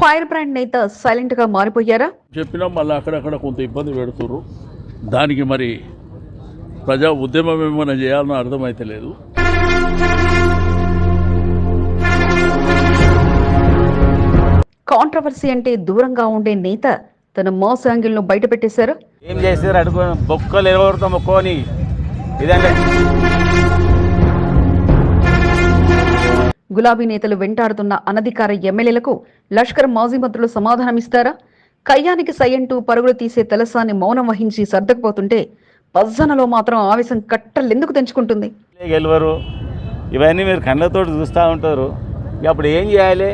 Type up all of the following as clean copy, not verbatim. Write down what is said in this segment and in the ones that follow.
Fire brand నేత silent గా మారిపోయారా? చెప్పినా మళ్ళీ అక్కడక్కడ కొంత ఇబ్బంది పెడుతున్నారు. దానికి మరి ప్రజా ఉద్యమం ఏమైనా చేయాలని అర్థమైతే లేదు. కాంట్రవర్సీ అంటే దూరంగా ఉండే నేత తన మాస్ యాంగిల్ ను బయట పెట్టేశారు. ఏం చేశారు అడుగు బొక్కలు ఎవరితో మొక్కోని ఇదంటే గులాబీ నేతలు వెంటాడుతున్న అనధికార ఎమ్మెల్యేలకు లష్కర్ మాజీ మంత్రులు సమాధానమిస్తారా? కయ్యానికి సై అంటూ పరుగులు తీసే తలసాని మౌనం వహించి సర్దకపోతుంటే పజ్జనలో మాత్రం ఆవేశం కట్టలెందుకు తెంచుకుంటుంది? గెలవరు ఇవన్నీ మీరు కళ్ళతో చూస్తూ ఉంటారు. అప్పుడు ఏం చేయాలి?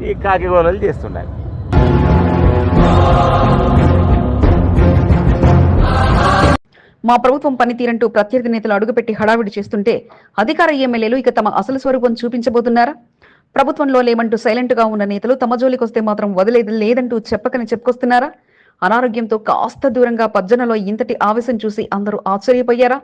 ఈ కాకిగోళలు చేస్తుండాలి. మా ప్రభుత్వం పనితీరంటూ ప్రత్యర్థి నేతలు అడుగుపెట్టి హడావిడి చేస్తుంటే అధికార ఎమ్మెల్యేలు ఇక తమ అసలు స్వరూపం చూపించబోతున్నారా? ప్రభుత్వంలో లేమంటూ సైలెంట్ గా ఉన్న నేతలు తమ జోలికొస్తే మాత్రం వదిలేది లేదంటూ చెప్పకని చెప్పుకొస్తున్నారా? అనారోగ్యంతో కాస్త దూరంగా పజ్జనలో ఇంతటి ఆవేశం చూసి అందరూ ఆశ్చర్యపోయారా?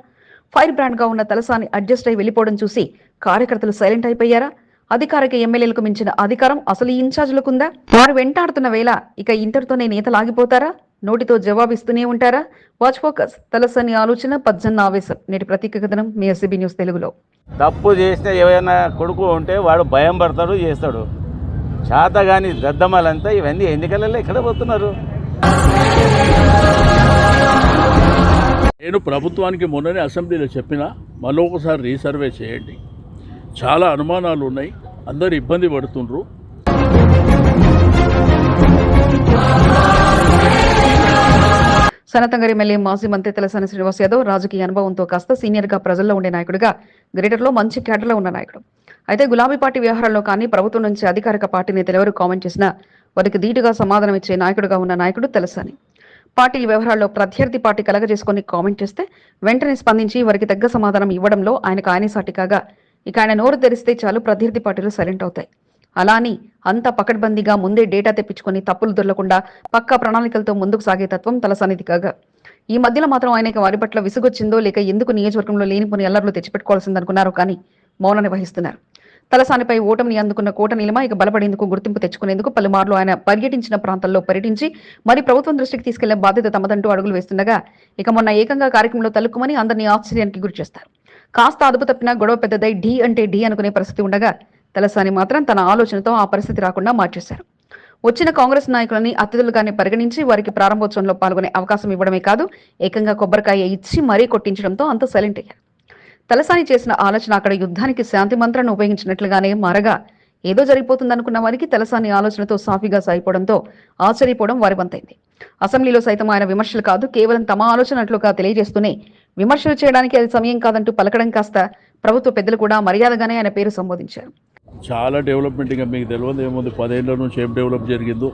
ఫైర్ బ్రాండ్ గా ఉన్న తలసాని అడ్జస్ట్ అయి వెళ్లిపోవడం చూసి కార్యకర్తలు సైలెంట్ అయిపోయారా? అధికారిక ఎమ్మెల్యేలకు మించిన అధికారం అసలు ఇన్ఛార్జీలకుందా? వారు వెంటాడుతున్న వేళ ఇక ఇంతటితోనే నేతలు ఆగిపోతారా? నోటితో జవాబిస్తూనే ఉంటారా? Watch focus. తలసాని ఆలోచన, పజ్జన్న ఆవేశం. నేటి ప్రత్యేక కథనం మీ SCB న్యూస్ తెలుగులో. తప్పు చేసిన ఏమైనా కొడుకు ఉంటే వాడు భయం పడతాడు, చేస్తాడు. చేతగాని దద్దమ్మలంతా ఇవన్నీ ఎన్నికలలో ఎక్కడ పోతున్నారు? నేను ప్రభుత్వానికి మొన్ననే అసెంబ్లీలో చెప్పినా మళ్ళీ ఒకసారి రీసర్వే చేయండి. చాలా అనుమానాలు ఉన్నాయి, అందరు ఇబ్బంది పడుతుండ్రు. సనతంగర్ ఎమ్మెల్యే మాజీ మంత్రి తలసాని శ్రీనివాస్ యాదవ్ రాజకీయ అనుభవంతో కాస్త సీనియర్ గా ప్రజల్లో ఉండే నాయకుడిగా గ్రేటర్లో మంచి క్యాడర్లో ఉన్న నాయకుడు. అయితే గులాబీ పార్టీ వ్యవహారంలో కానీ ప్రభుత్వం నుంచి అధికారిక పార్టీ నేతలు ఎవరు కామెంట్ చేసినా వారికి ధీటుగా సమాధానం ఇచ్చే నాయకుడిగా ఉన్న నాయకుడు తలసాని. పార్టీ వ్యవహారాల్లో ప్రత్యర్థి పార్టీ కలగజేసుకుని కామెంట్ చేస్తే వెంటనే స్పందించి వారికి తగ్గ సమాధానం ఇవ్వడంలో ఆయనకు సాటి కాగా ఇక ఆయన నోరు తెరిస్తే చాలు ప్రత్యర్థి పార్టీలు సైలెంట్ అవుతాయి. అలా అని అంత పకడ్బందీగా ముందే డేటా తెప్పించుకుని తప్పులు దొరలకుండా పక్కా ప్రణాళికలతో ముందుకు సాగే తత్వం తలసానిది కాగా ఈ మధ్యలో మాత్రం ఆయనకి వారి పట్ల విసుగొచ్చిందో లేక ఎందుకు నియోజకవర్గంలో లేనిపోని అల్లర్లు తెచ్చిపెట్టుకోవాల్సిందనుకున్నారు కానీ మౌనాన్ని వహిస్తున్నారు. తలసానిపై ఓటమిని అందుకున్న కోట నీలిమ ఇక బలపడేందుకు గుర్తింపు తెచ్చుకునేందుకు పలుమార్లు ఆయన పర్యటించిన ప్రాంతాల్లో పర్యటించి మరి ప్రభుత్వం దృష్టికి తీసుకెళ్లే బాధ్యత తమదంటూ అడుగులు వేస్తుండగా ఇక మొన్న ఏకంగా కార్యక్రమంలో తలుక్కుమని అందరినీ ఆశ్చర్యానికి గురి చేస్తారు. కాస్త అదుపు తప్పినా గొడవ పెద్దదై ఢీ అంటే ఢీ అనుకునే పరిస్థితి ఉండగా తలసాని మాత్రం తన ఆలోచనతో ఆ పరిస్థితి రాకుండా మార్చేశారు. వచ్చిన కాంగ్రెస్ నాయకులని అతిథులుగానే పరిగణించి వారికి ప్రారంభోత్సవంలో పాల్గొనే అవకాశం ఇవ్వడమే కాదు ఏకంగా కొబ్బరికాయ ఇచ్చి మరీ కొట్టించడంతో అంత సైలెంట్ అయ్యారు. తలసాని చేసిన ఆలోచన అక్కడ యుద్ధానికి శాంతి మంత్రాన్ని ఉపయోగించినట్లుగానే మారగా ఏదో జరిగిపోతుందనుకున్న వారికి తలసాని ఆలోచనతో సాఫీగా సాగిపోవడంతో ఆశ్చర్యపోవడం వారి వంతైంది. అసెంబ్లీలో సైతం ఆయన విమర్శలు కాదు కేవలం తమ ఆలోచనట్లుగా తెలియజేస్తూనే విమర్శలు చేయడానికి అది సమయం కాదంటూ పలకడం కాస్త ప్రభుత్వ పెద్దలు కూడా మర్యాదగానే ఆయన పేరు సంబోధించారు. చాలా డెవలప్మెంట్ ఇంకా మీకు తెలియదు ఏముంది, 10 ఏళ్ల నుంచి ఏం డెవలప్ జరిగిందో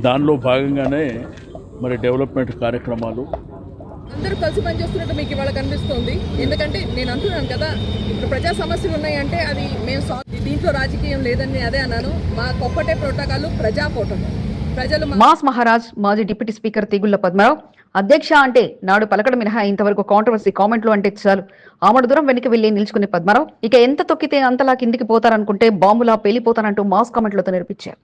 దానిలో భాగంగానే మరి డెవలప్మెంట్ కార్యక్రమాలు అందరూ కలిసి పనిచేస్తున్నట్టు మీకు ఇవాళ కనిపిస్తోంది. ఎందుకంటే నేను అంటున్నాను కదా, ఇప్పుడు ప్రజా సమస్యలు ఉన్నాయంటే అది మేము దీంట్లో రాజకీయం లేదని అదే అన్నాను. మా ఒక్కటే ప్రోటోకాల్ ప్రజా పోటం. ప్రజలు మాస్ మహారాజ్ మాజీ డిప్యూటీ స్పీకర్ తీగుళ్ల పద్మారావు అధ్యక్ష అంటే నాడు పలకడం మినహా ఇంతవరకు కాంట్రవర్సీ కామెంట్లు అంటే చాలు ఆమడు దూరం వెనక్కి వెళ్లి నిలుచుకునే పద్మారావు ఇక ఎంత తొక్కితే అంతలా కిందికి పోతారనుకుంటే బాంబులా పేలిపోతానంటూ మాస్ కామెంట్లతో నిరూపించారు.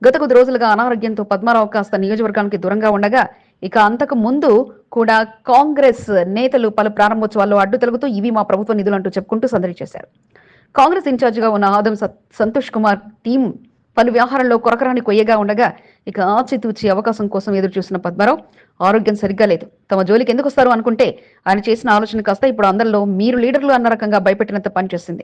గత కొద్ది రోజులుగా అనారోగ్యంతో పద్మారావు కాస్త నియోజకవర్గానికి దూరంగా ఉండగా ఇక అంతకు ముందు కూడా కాంగ్రెస్ నేతలు పలు ప్రారంభోత్సవాల్లో అడ్డు తొలగుతూ ఇవి మా ప్రభుత్వ నిధులు అంటూ చెప్పుకుంటూ సందడి చేశారు. కాంగ్రెస్ ఇన్ఛార్జిగా ఉన్న ఆదం సంతోష్ కుమార్ టీం పలు వ్యవహారంలో కొరకరాని కొయ్యగా ఉండగా ఇక ఆచితూచి అవకాశం కోసం ఎదురు చూసిన పద్మారావు ఆరోగ్యం సరిగ్గా లేదు, తమ జోలికి ఎందుకు వస్తారు అనుకుంటే ఆయన చేసిన ఆలోచన కాస్త ఇప్పుడు అందరిలో మీరు లీడర్లు అన్న రకంగా భయపెట్టినంత పనిచేసింది.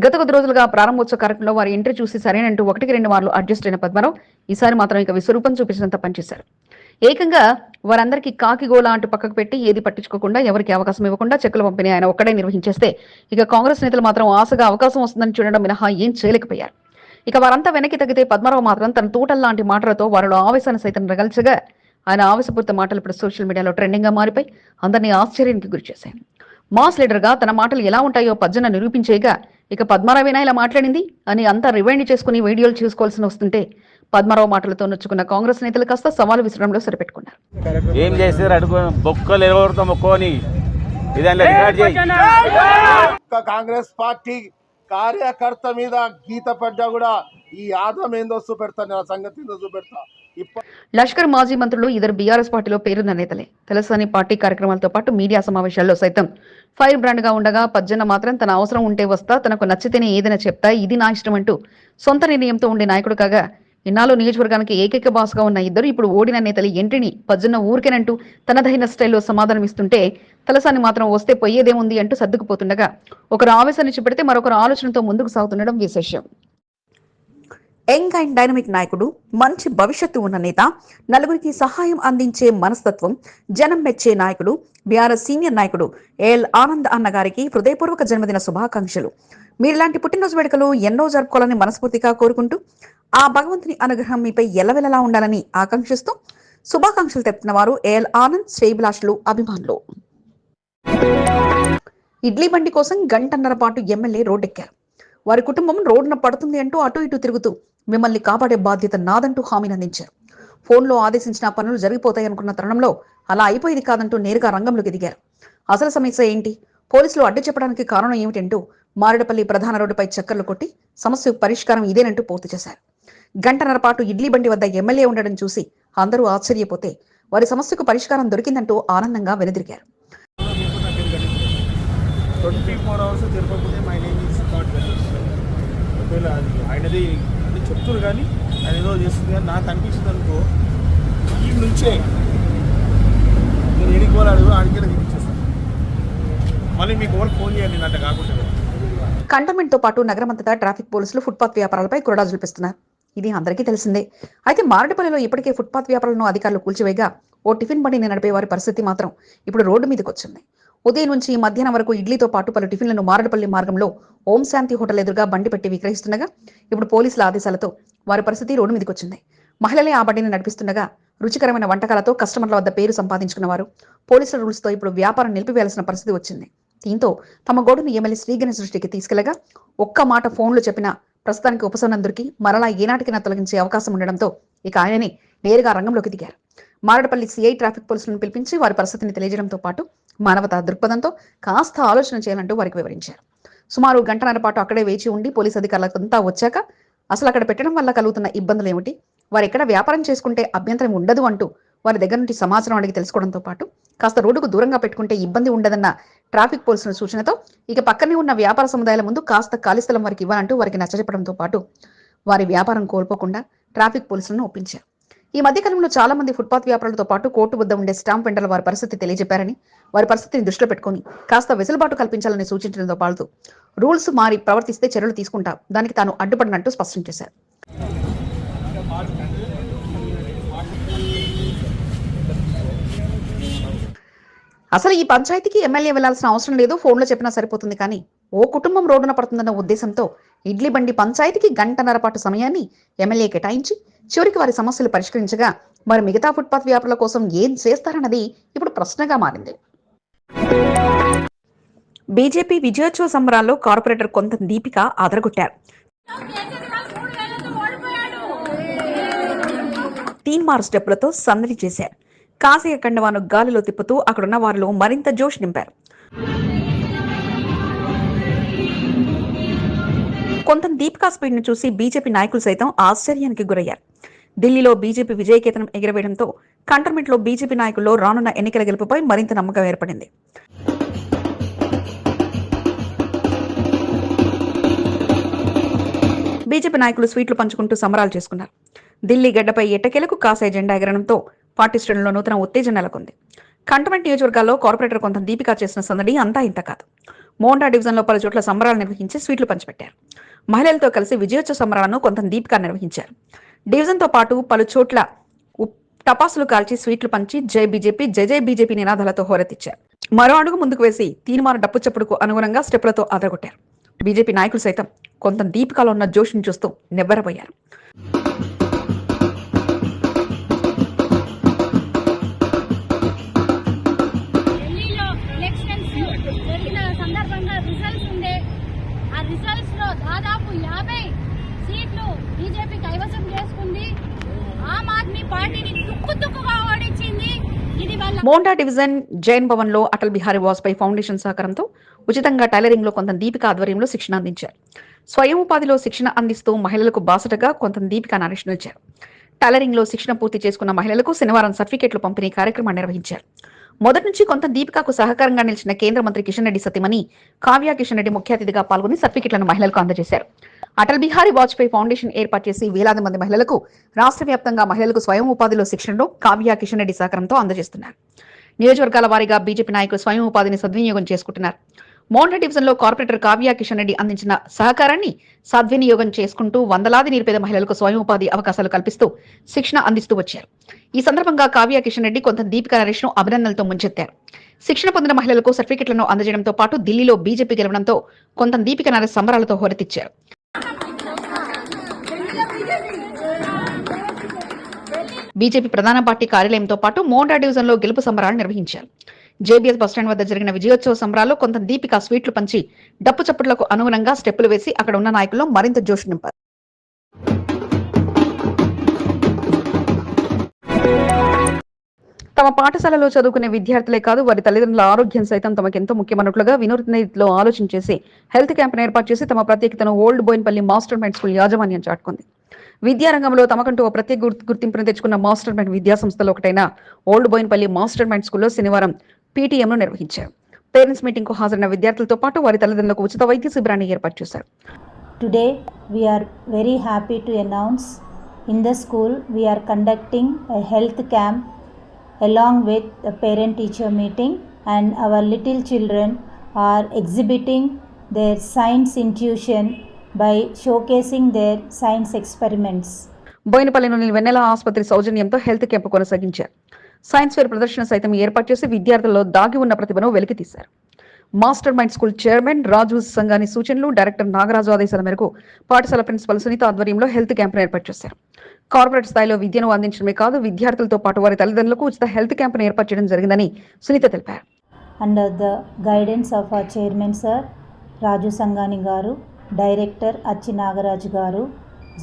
గత కొద్ది రోజులుగా ప్రారంభోత్సవ కార్యక్రమంలో వారి ఎంట్రీ చూసి సరేనంటూ 1-2 మార్లు అడ్జస్ట్ అయిన పద్మారావు ఈసారి మాత్రం ఇక విశ్వరూపం చూపించినంత పనిచేశారు. ఏకంగా వారందరికీ కాకిగోళ అంటూ పక్కకు పెట్టి ఏది పట్టించుకోకుండా ఎవరికి అవకాశం ఇవ్వకుండా చెక్కులు పంపిణీ ఆయన ఒక్కడే నిర్వహించేస్తే ఇక కాంగ్రెస్ నేతలు మాత్రం ఆశగా అవకాశం వస్తుందని చూడడం మినహా ఏం చేయలేకపోయారు. ఇక వారంతా వెనక్కి తగ్గితే పద్మారావు మాత్రం తన తూటల్లాంటి మాటలతో వారిలో ఆవేశాన్ని సైతం రగల్చగా ఆయన ఆవేశపూరిత మాటలు ఇప్పుడు సోషల్ మీడియాలో ట్రెండింగ్ గా మారిపోయి అందరినీ ఆశ్చర్యానికి గురి చేశాయి. మాస్ లీడర్ గా తన మాటలు ఎలా ఉంటాయో పజ్జన నిరూపించేగా ఇక పద్మారావేనా ఇలా మాట్లాడింది అని అంతా రివైండ్ చేసుకుని వీడియోలు చూసుకోవాల్సి వస్తుంటే పద్మారావు మాటలతో నొచ్చుకున్న కాంగ్రెస్ నేతలు కాస్త సవాలు విసరంలో సరిపెట్టుకున్నారు. ఏం చేశారు అడుగు బొక్కలు ఎవరితో మొక్కోని కాంగ్రెస్ పార్టీ కార్యకర్త మీద గీత పడ్డా కూడా ఈ ఆదం ఏందో చూపెడతా, నా సంగతి ఏందో చూపెడతా. లష్కర్ మాజీ మంత్రులు ఇద్దరు బీఆర్ఎస్ పార్టీలో పేరున్న నేతలే. తెలుసని పార్టీ కార్యక్రమాలతో పాటు మీడియా సమావేశాల్లో సైతం ఫైర్ బ్రాండ్ గా ఉండగా పజ్జన్న మాత్రం తన అవసరం ఉంటే వస్తా, తనకు నచ్చితేనే ఏదైనా చెప్తా, ఇది నా ఇష్టం అంటూ సొంత నిర్ణయంతో ఉండే నాయకుడు కాగా ఇన్నాళ్ళు నియోజకవర్గానికి ఏకైక బాస్ గా ఉన్న ఇద్దరు ఇప్పుడు ఓడిన నేతలు ఎంట్రీని పజ్జన్న ఊరికేనంటూ తనదైన స్టైల్లో సమాధానం ఇస్తుంటే తలసాని మాత్రం వస్తే పోయేదేముంది అంటూ సర్దుకుపోతుండగా ఒకరు ఆవేశాన్ని చూపెడితే మరొకరు ఆలోచనతో ముందుకు సాగుతుండడం విశేషం. యంగ్ అండ్ డైనమిక్ నాయకుడు, మంచి భవిష్యత్తు ఉన్న నేత, నలుగురికి సహాయం అందించే మనస్తత్వం, జనం మెచ్చే నాయకుడు, బీఆర్ఎస్ సీనియర్ నాయకుడు ఏఎల్ ఆనంద్ అన్న గారికి హృదయపూర్వక జన్మదిన శుభాకాంక్షలు. మీలాంటి పుట్టినరోజు వేడుకలు ఎన్నో జరుపుకోవాలని మనస్ఫూర్తిగా కోరుకుంటూ ఆ భగవంతుని అనుగ్రహం మీపై ఎల్లవెల్లలా ఉండాలని ఆకాంక్షిస్తూ శుభాకాంక్షలు తెలుపుతున్న వారు ఏఎల్ ఆనంద్, శ్రేయభిలాషులు, అభిమానులు. ఇడ్లీ బండి కోసం గంటన్నర పాటు ఎమ్మెల్యే రోడ్డెక్కారు. వారి కుటుంబం రోడ్డున పడుతుంది అంటూ అటు ఇటు తిరుగుతూ మిమ్మల్ని కాపాడే బాధ్యత నాదంటూ హామీని అందించారు. ఫోన్లో ఆదేశించిన పనులు జరిగిపోతాయనుకున్న తరుణంలో అలా అయిపోయేది కాదంటూ నేరుగా రంగంలోకి దిగారు. అసలు సమస్య ఏంటి, పోలీసులు అడ్డు చెప్పడానికి కారణం ఏమిటంటూ మారేడుపల్లి ప్రధాన రోడ్డుపై చక్కర్లు కొట్టి సమస్య పరిష్కారం ఇదేనంటూ పూర్తి చేశారు. గంటన్నర పాటు ఇడ్లీ బండి వద్ద ఎమ్మెల్యే ఉండడం చూసి అందరూ ఆశ్చర్యపోతే వారి సమస్యకు పరిష్కారం దొరికిందంటూ ఆనందంగా వెనుదిరిగారు. 24 hours తిరగకపోతే my name is not well. ఒకవేళ అది ఆయనది చెప్తున్నారు కానీ ఆయన ఏదో చేస్తుంది కానీ నాకు అనిపిస్తుంది అనుకో, ఈ నుంచే నేను ఏడికి పోవాలి అడుగు ఆడికే తెప్పించేస్తాను. మళ్ళీ మీకు ఎవరు ఫోన్ చేయాలి నేను అంటే కాకుండా. కంటోన్మెంట్ తో పాటు నగరమంతటా ట్రాఫిక్ పోలీసులు ఫుట్పాత్ వ్యాపారాలపై కురడా చూపిస్తున్నారు. ఇది అందరికీ తెలిసిందే. అయితే మారేడుపల్లిలో ఇప్పటికే ఫుట్పాత్ వ్యాపారాలను అధికారులు కూల్చివేయగా ఓ టిఫిన్ బండిని నడిపే వారి పరిస్థితి మాత్రం ఇప్పుడు రోడ్డు మీదకి వచ్చింది. ఉదయం నుంచి మధ్యాహ్నం వరకు ఇడ్లీతో పాటు పలు టిఫిన్లను మారేడుపల్లి మార్గంలో ఓం శాంతి హోటల్ ఎదురుగా బండి పెట్టి విక్రయిస్తుండగా ఇప్పుడు పోలీసుల ఆదేశాలతో వారి పరిస్థితి రోడ్డు మీదకి వచ్చింది. మహిళలే ఆ బండిని నడిపిస్తుండగా రుచికరమైన వంటకాలతో కస్టమర్ల వద్ద పేరు సంపాదించుకున్న వారు పోలీసుల రూల్స్తో ఇప్పుడు వ్యాపారం నిలిపివేయాల్సిన పరిస్థితి వచ్చింది. దీంతో తమ గోడును ఎమ్మెల్యే శ్రీగణేష్ దృష్టికి తీసుకెళ్లగా ఒక్క మాట ఫోన్లో చెప్పిన ప్రస్తుతానికి ఉపశమనం దొరికి మరలా ఏనాటికైనా తొలగించే అవకాశం ఉండడంతో ఇక ఆయనని నేరుగా రంగంలోకి దిగారు. మారేడుపల్లి సిఐ ట్రాఫిక్ పోలీసులను పిలిపించి వారి పరిస్థితిని తెలియజేయడంతో పాటు మానవతా దృక్పథంతో కాస్త ఆలోచన చేయాలంటూ వారికి వివరించారు. సుమారు గంటన్నర పాటు అక్కడే వేచి ఉండి పోలీసు అధికారులంతా వచ్చాక అసలు అక్కడ పెట్టడం వల్ల కలుగుతున్న ఇబ్బందులు ఏమిటి, వారు ఎక్కడ వ్యాపారం చేసుకుంటే అభ్యంతరం ఉండదు అంటూ వారి దగ్గర నుండి సమాచారం అడిగి తెలుసుకోవడంతో పాటు కాస్త రోడ్డుకు దూరంగా పెట్టుకుంటే ఇబ్బంది ఉండదన్న ట్రాఫిక్ పోలీసుల సూచనతో ఇక పక్కనే ఉన్న వ్యాపార సముదాయాల ముందు కాస్త ఖాళీ స్థలం వారికి ఇవ్వాలంటూ వారికి నచ్చజెప్పడంతో పాటు వారి వ్యాపారం కోల్పోకుండా ట్రాఫిక్ పోలీసులను ఒప్పించారు. ఈ మధ్యకాలంలో చాలా మంది ఫుట్పాత్ వ్యాపారులతో పాటు కోర్టు వద్ద ఉండే స్టాంప్ వెండర్ల వారి పరిస్థితి తెలియజెప్పారని, వారి పరిస్థితిని దృష్టిలో పెట్టుకుని కాస్త వెసులుబాటు కల్పించాలని సూచించడంతో పాటు రూల్స్ మారి ప్రవర్తిస్తే చర్యలు తీసుకుంటాం, దానికి తాను అడ్డుపడినట్టు స్పష్టం చేశారు. అసలు ఈ పంచాయతీకి ఎమ్మెల్యే వెళ్లాల్సిన అవసరం లేదు, ఫోన్లో చెప్పినా సరిపోతుంది. కానీ ఓ కుటుంబం రోడ్డున పడుతుందన్న ఉద్దేశంతో ఇడ్లీ బండి పంచాయతీకి గంటన్నర పాటు సమయాన్ని ఎమ్మెల్యే కేటాయించి చివరికి వారి సమస్యలు పరిష్కరించగా మరి మిగతా ఫుట్పాత్ వ్యాపారుల కోసం ఏం చేస్తారన్నది ఇప్పుడు ప్రశ్నగా మారింది. బీజేపీ విజయోత్సవ సంబరాల్లో కార్పొరేటర్ కొంత దీపిక అదరగొట్టారు. తీన్మార్ స్టెప్పులతో సందడి చేశారు. కాశీయ కండవాను గాలిలో తిప్పుతూ అక్కడున్న వారిలో మరింత జోష్ నింపారు. కొంత దీపికా స్పీడ్ ను చూసి బీజేపీ నాయకులు సైతం ఆశ్చర్యానికి గురయ్యారు. ఢిల్లీలో బీజేపీ విజయకేతనం ఎగిరవేయడంతో కంటోన్మెంట్ లో బీజేపీ నాయకుల్లో రానున్న ఎన్నికల గెలుపుపై మరింత నమ్మకం ఏర్పడింది. బీజేపీ నాయకులు స్వీట్లు పంచుకుంటూ సంబరాలు చేసుకున్నారు. ఢిల్లీ గడ్డపై ఎట్టకేలకు కాషాయ జెండా ఎగరడంతో పార్టీ శ్రేణుల్లో నూతన ఉత్తేజం నెలకొంది. కంటోన్మెంట్ నియోజకవర్గాల్లో కార్పొరేటర్ కొంత దీపిక చేసిన సందడి అంతా ఇంత కాదు. మోండా డివిజన్లో పలు చోట్ల సంబరాలు నిర్వహించి స్వీట్లు పంచిపెట్టారు. మహిళలతో కలిసి విజయోత్సవ సంబరాలను కొంత దీపిక నిర్వహించారు. డివిజన్తో పాటు పలు చోట్ల టపాసులు కాల్చి స్వీట్లు పంచి జై బీజేపీ, జై జై బీజేపీ నినాదాలతో హోరెత్తిచ్చారు. మరో అడుగు ముందుకు వేసి తీన్మార్ డప్పు చప్పుడుకు అనుగుణంగా స్టెప్పులతో అదరగొట్టారు. బీజేపీ నాయకులు సైతం కొంత దీపికలో ఉన్న జోష్ని చూస్తూ నివ్వెరపోయారు. దాదాపు 50 సీట్లు బీజేపీ కైవసం చేసుకుంది. ఆమ్ ఆద్మీ పార్టీని తుక్కుతుక్కుగా ఓడించింది. ఇది మోండా డివిజన్ జైన్ భవన్ లో అటల్ బిహారీ వాజ్పేయి ఫౌండేషన్ సహకారంతో ఉచితంగా టైలరింగ్ లో కొంత దీపిక ఆధ్వర్యంలో శిక్షణ అందించారు. స్వయం ఉపాధిలో శిక్షణ అందిస్తూ మహిళలకు బాసటగా కొంత దీపిక నరేష్ నిలిచారు. టైలరింగ్ లో శిక్షణ పూర్తి చేసుకున్న మహిళలకు శనివారం సర్టిఫికెట్లు పంపిణీ కార్యక్రమాన్ని నిర్వహించారు. మొదటి నుంచి కొంత దీపికకు సహకారంగా నిలిచిన కేంద్ర మంత్రి కిషన్ రెడ్డి సతీమణి కావ్య కిషన్ రెడ్డి ముఖ్య అతిథిగా పాల్గొని సర్టిఫికెట్లను మహిళలకు అందజేశారు. అటల్ బిహారీ వాజ్పేయి ఫౌండేషన్ ఏర్పాటు చేసి వేలాది మంది మహిళలకు రాష్ట్ర వ్యాప్తంగా మహిళలకు స్వయం ఉపాధిలో శిక్షణను కావ్య కిషన్ రెడ్డి సహకారంతో అందజేస్తున్నారు. నియోజకవర్గాల వారీగా బీజేపీ నాయకులు స్వయం ఉపాధిని సద్వినియోగం చేసుకుంటున్నారు. మోండా డివిజన్ లో కార్పొరేటర్ కావ్య కిషన్ రెడ్డి అందించిన సహకారాన్ని సద్వినియోగం చేసుకుంటూ వందలాది నిరుపేద మహిళలకు స్వయం ఉపాధి అవకాశాలు కల్పిస్తూ శిక్షణ అందిస్తూ వచ్చారు. ఈ సందర్భంగా కావ్య కిషన్ రెడ్డి కొంత దీపిక నరేష్ ను అభినందనలతో ముంచెత్తారు. శిక్షణ పొందిన మహిళలకు సర్టిఫికెట్లను అందజేయడంతో పాటు ఢిల్లీలో బీజేపీ గెలవడంతో కొంత దీపిక నరేష్ సంబరాలతో హోరెత్తిచ్చారు. బీజేపీ ప్రధాన పార్టీ కార్యాలయంతో పాటు మోండా డివిజన్ లో గెలుపు సంబరాలు నిర్వహించారు. జేబీఎస్ బస్టాండ్ వద్ద జరిగిన విజయోత్సవ సంబరాల్లో కొంత దీపిక స్వీట్లు పంచి డప్పు చప్పుళ్లకు అనుగుణంగా స్టెప్పులు వేసి అక్కడ ఉన్న నాయకుల్లో మరింత జోష్ నింపారు. తమ పాఠశాలలో చదువుకునే విద్యార్థులే కాదు వారి తల్లిదండ్రుల ఆరోగ్యం సైతం తమకెంతో ముఖ్యమన్నట్లుగా వినూత్న రీతిలో ఆలోచన చేసి హెల్త్ క్యాంపెయిన్ ఏర్పాటు చేసి తమ ప్రత్యేకతను old Bowenpally master mind school యాజమాన్యం చాటుకుంది. విద్యారంగంలో తమకంటూ ఓ ప్రత్యేక గుర్తింపును తెచ్చుకున్న మాస్టర్ మైండ్ విద్యా సంస్థలో ఒకటైన ఓల్డ్ బోయిన్పల్లి మాస్టర్ మైండ్ స్కూల్లో శనివారం పీటీఎంను నిర్వహించారు. పేరెంట్స్ మీటింగ్ కు హాజరైన విద్యార్థులతో పాటు వారి తల్లిదండ్రులకు ఉచిత వైద్య శిబిరాన్ని ఏర్పాటు చేశారు. Today we are very happy to announce in the school we are conducting a health camp along with a parent teacher meeting, and our little children are exhibiting their science intuition by showcasing their science experiments. బోయినపల్లిలోని వెన్నెల ఆసుపత్రి సౌజన్యంతో health camp కొనసాగించారు. Science fair ప్రదర్శన సైతం ఏర్పాటు చేసి విద్యార్థుల్లో దాగి ఉన్న ప్రతిభను వెలికితీశారు. మాస్టర్ మైండ్ స్కూల్ చైర్మన్ రాజు సంఘాని సూచనలు, డైరెక్టర్ నాగరాజు ఆదేశాల మేరకు పాఠశాల ప్రిన్సిపల్ సునీత ఆధ్వర్యంలో హెల్త్ క్యాంపును ఏర్పాటు చేశారు. కార్పొరేట్ స్థాయిలో విద్యను అందించడమే కాదు విద్యార్థులతో పాటు వారి తల్లిదండ్రులకు ఉచిత హెల్త్ క్యాంపును ఏర్పాటు చేయడం జరిగిందని సునీత తెలిపారు. Under the guidance of our chairman sir Raju Sangani garu, director Achi Nagaraj garu,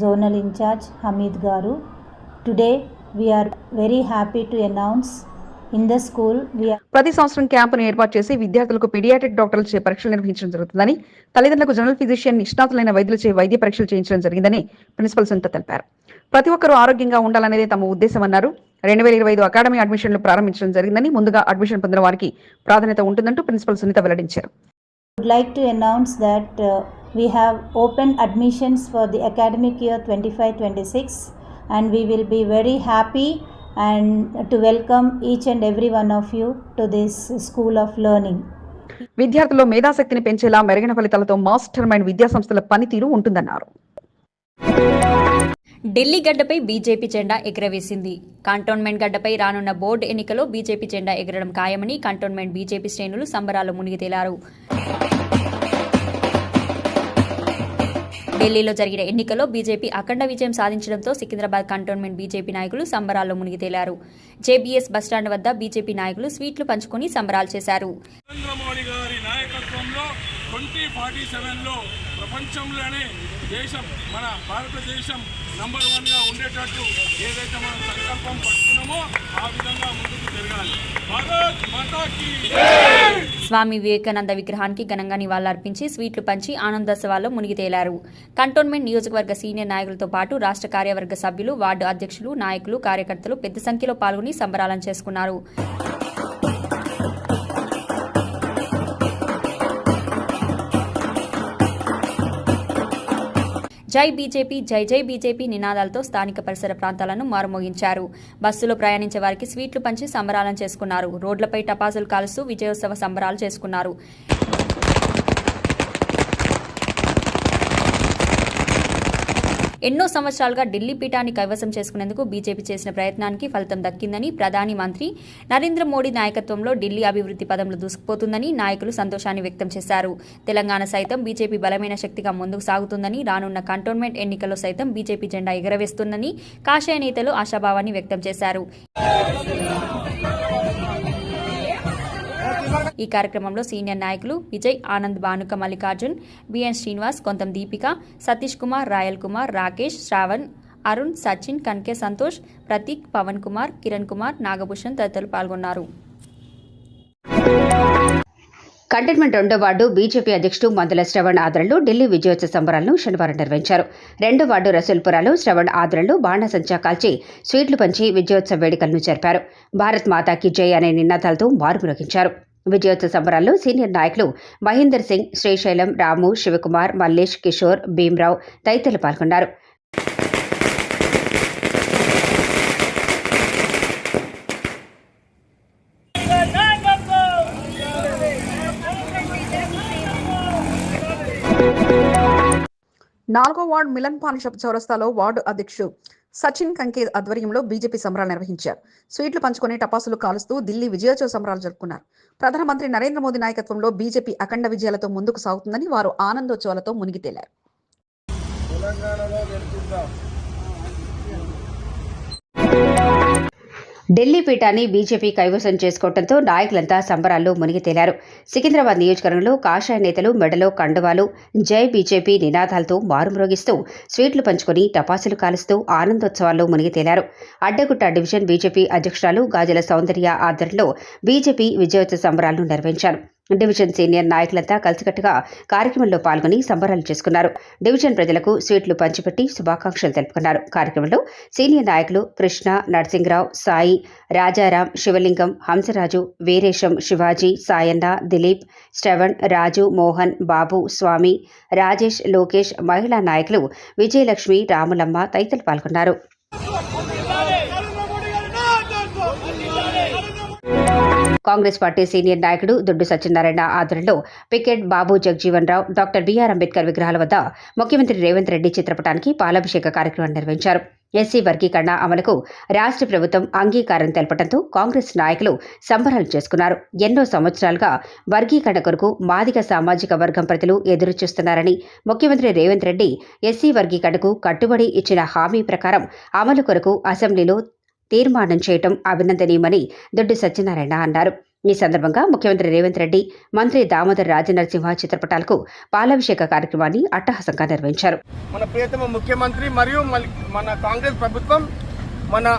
zonal incharge Hamid garu, today we are very happy to announce in the school we are ప్రతి సంవత్సరం క్యాంపును ఏర్పాటు చేసి విద్యార్థులకు paediatric డాక్టర్లచే పరీక్షలు నిర్వహించడం జరుగుతుందని, తల్లిదండ్రులకు general physician నిష్ణాతులైన వైద్యులచే వైద్య పరీక్షలు చేయించడం జరిగిందని ప్రిన్సిపల్ సునీత తెలిపారు. ప్రతి ఒక్కరూ ఆరోగ్యంగా ఉండాలనేదే తమ ఉద్దేశమన్నారు. 2025 అకాడమీ అడ్మిషన్లు ప్రారంభించడం జరిగిందని, ముందుగా అడ్మిషన్ పొందిన వారికి ప్రాధాన్యత ఉంటుందంటూ ప్రిన్సిపల్ సునీత వెల్లడించారు. I would like to announce that we have opened admissions for the academic year 25-26, and we will be very happy and to welcome each and every one of you to this school of learning. విద్యార్థుల్లో మేధాశక్తిని పెంచేలా మెరుగైన ఫలితాలతో master mind విద్యా సంస్థల పనితీరు ఉంటుందన్నారు. ఢిల్లీ గడ్డపై BJP జెండా ఎగురవేసింది. Cantonment గడ్డపై రానున్న బోర్డు ఎన్నికలో బీజేపీ జెండా ఎగరడం ఖాయమని కంటోన్మెంట్ బీజేపీ శ్రేణులు సంబరాల్లో మునిగి తేలారు. ఢిల్లీలో జరిగిన ఎన్నికల్లో బీజేపీ అఖండ విజయం సాధించడంతో సికింద్రాబాద్ కంటోన్మెంట్ బీజేపీ నాయకులు సంబరాల్లో మునిగి తేలారు. జేబీఎస్ బస్టాండ్ వద్ద బీజేపీ నాయకులు స్వీట్లు పంచుకొని సంబరాలు చేశారు. నరేంద్ర మోడీ గారి నాయకత్వంలో 2047లో ప్రపంచంలోనే దేశం మన భారతదేశం నంబర్ 1గా ఉండేటట్టు ఏదైతే మనం సంకల్పం పట్టుకున్నామో ఆ విధంగా ముందుకు జరగాలి. భారత్ మాతాకి స్వామి వివేకానంద విగ్రహానికి ఘనంగా నివాళులర్పించి స్వీట్లు పంచి ఆనందోత్సవాల్లో మునిగి తేలారు. కంటోన్మెంట్ నియోజకవర్గ సీనియర్ నాయకులతో పాటు రాష్ట్ర కార్యవర్గ సభ్యులు, వార్డు అధ్యక్షులు, నాయకులు, కార్యకర్తలు పెద్ద సంఖ్యలో పాల్గొని సంబరాలను చేసుకున్నారు. జై బీజేపీ, జై జై బీజేపీ నినాదాలతో స్థానిక పరిసర ప్రాంతాలను మారుమోగించారు. బస్సులో ప్రయాణించే వారికి స్వీట్లు పంచి సంబరాలను చేసుకున్నారు. రోడ్లపై టపాసులు కాలుస్తూ విజయోత్సవ సంబరాలు చేసుకున్నారు. ఎన్నో సంవత్సరాలుగా ఢిల్లీ పీఠాన్ని కైవసం చేసుకునేందుకు బీజేపీ చేసిన ప్రయత్నానికి ఫలితం దక్కిందని, ప్రధాని మంత్రి నరేంద్ర మోడీ నాయకత్వంలో ఢిల్లీ అభివృద్ధి పదంలో దూసుకుపోతుందని నాయకులు సంతోషాన్ని వ్యక్తం చేశారు. తెలంగాణ సైతం బీజేపీ బలమైన శక్తిగా ముందుకు సాగుతుందని, రానున్న కంటోన్మెంట్ ఎన్నికల్లో సైతం బీజేపీ జెండా ఎగరవేస్తుందని కాషాయ నేతలు ఆశాభావాన్ని వ్యక్తం చేశారు. ఈ కార్యక్రమంలో సీనియర్ నాయకులు విజయ్, ఆనంద్, భానుక మల్లికార్జున్, బిఎన్ శ్రీనివాస్, కొంతం దీపిక, సతీష్ కుమార్, రాయల్ కుమార్, రాకేష్, శ్రావణ్, అరుణ్, సచిన్, కన్కే సంతోష్, ప్రతీక్, పవన్ కుమార్, కిరణ్ కుమార్, నాగభూషణ్ తదితరులు పాల్గొన్నారు. కంటైన్మెంట్ 2వ వార్డు బీజేపీ అధ్యక్షుడు మందుల శ్రవణ్ ఆధ్వర్యంలో ఢిల్లీ విజయోత్సవ సంబరాలను శనివారం నిర్వహించారు. 2వ వార్డు రసూల్పురాలో శ్రవణ్ ఆధ్వర్యంలో బాణసంచా కాల్చి స్వీట్లు పంచి విజయోత్సవ వేడుకలను జరిపారు. భారత్ మాతాకి జై అనే నినాదాలతో మారుమ్రోగించారు. విజయోత్సవ సంబరాల్లో సీనియర్ నాయకులు మహేందర్ సింగ్, శ్రీశైలం, రాము, శివకుమార్, మల్లేష్, కిషోర్, భీమ్రావు తదితరులు పాల్గొన్నారు. నాలుగో వార్డు మిలన్ పాన్ చౌరస్తాలో వార్డు అధ్యక్షుడు సచిన్ కంకే ఆధ్వర్యంలో బీజేపీ సంబరాలు నిర్వహించారు. స్వీట్లు పంచుకొని టపాసులు కాలుస్తూ ఢిల్లీ విజయోత్సవ సంబరాలు జరుపుకున్నారు. ప్రధానమంత్రి నరేంద్ర మోదీ నాయకత్వంలో బీజేపీ అఖండ విజయాలతో ముందుకు సాగుతుందని వారు ఆనందోత్సవాలతో మునిగి తేలారు. ఢిల్లీ పీఠాన్ని బీజేపీ కైవసం చేసుకోవడంతో నాయకులంతా సంబరాల్లో మునిగి తేలారు. సికింద్రాబాద్ నియోజకవర్గంలో కాషాయ నేతలు మెడలో కండువాలు, జై బీజేపీ నినాదాలతో మారుమ్రోగిస్తూ స్వీట్లు పంచుకొని టపాసులు కాలుస్తూ ఆనందోత్సవాల్లో మునిగి తేలారు. అడ్డగుట్ట డివిజన్ బీజేపీ అధ్యక్షురాలు గాజల సౌందర్య ఆధ్వర్యంలో బీజేపీ విజయోత్సవ సంబరాలను నిర్వహించారు. డివిజన్ సీనియర్ నాయకులంతా కలిసికట్టుగా కార్యక్రమంలో పాల్గొని సంబరాలు చేసుకున్నారు. డివిజన్ ప్రజలకు స్వీట్లు పంచిపెట్టి శుభాకాంక్షలు తెలుపుకున్నారు. కార్యక్రమంలో సీనియర్ నాయకులు కృష్ణ, నరసింగరావు, సాయి, రాజారాం, శివలింగం, హంసరాజు, వీరేశం, శివాజీ, సాయన్న, దిలీప్, శ్రవణ్, రాజు, మోహన్, బాబు, స్వామి, రాజేష్, లోకేష్, మహిళా నాయకులు విజయలక్ష్మి, రాములమ్మ తదితరులు పాల్గొన్నారు. కాంగ్రెస్ పార్టీ సీనియర్ నాయకుడు దుడ్డు సత్యనారాయణ ఆధ్వర్యంలో పికెట్, బాబు జగజీవన్ రావు, డాక్టర్ బిఆర్ అంబేద్కర్ విగ్రహాల వద్ద ముఖ్యమంత్రి రేవంత్ రెడ్డి చిత్రపటానికి పాలాభిషేక కార్యక్రమం నిర్వహించారు. ఎస్సీ వర్గీకరణ అమలుకు రాష్ట్ర ప్రభుత్వం అంగీకారం తెలపడంతో కాంగ్రెస్ నాయకులు సంబరాలు చేసుకున్నారు. ఎన్నో సంవత్సరాలుగా వర్గీకరణ కొరకు మాదిగ సామాజిక వర్గం ప్రజలు ఎదురుచూస్తున్నారని, ముఖ్యమంత్రి రేవంత్ రెడ్డి ఎస్సీ వర్గీకరణకు కట్టుబడి ఇచ్చిన హామీ ప్రకారం అమలు కొరకు అసెంబ్లీలో తీర్మానం చేయటం అభినందనీయమని దొడ్డి సత్యనారాయణ అన్నారు. ఈ సందర్భంగా ముఖ్యమంత్రి రేవంత్ రెడ్డి, మంత్రి దామోదర్ రాజనరసింహ చిత్రపటాలకు పాలాభిషేక కార్యక్రమాన్ని అట్టహాసంగా నిర్వహించారు. మన ప్రియతమ ముఖ్యమంత్రి మరియు మన కాంగ్రెస్ ప్రభుత్వం మన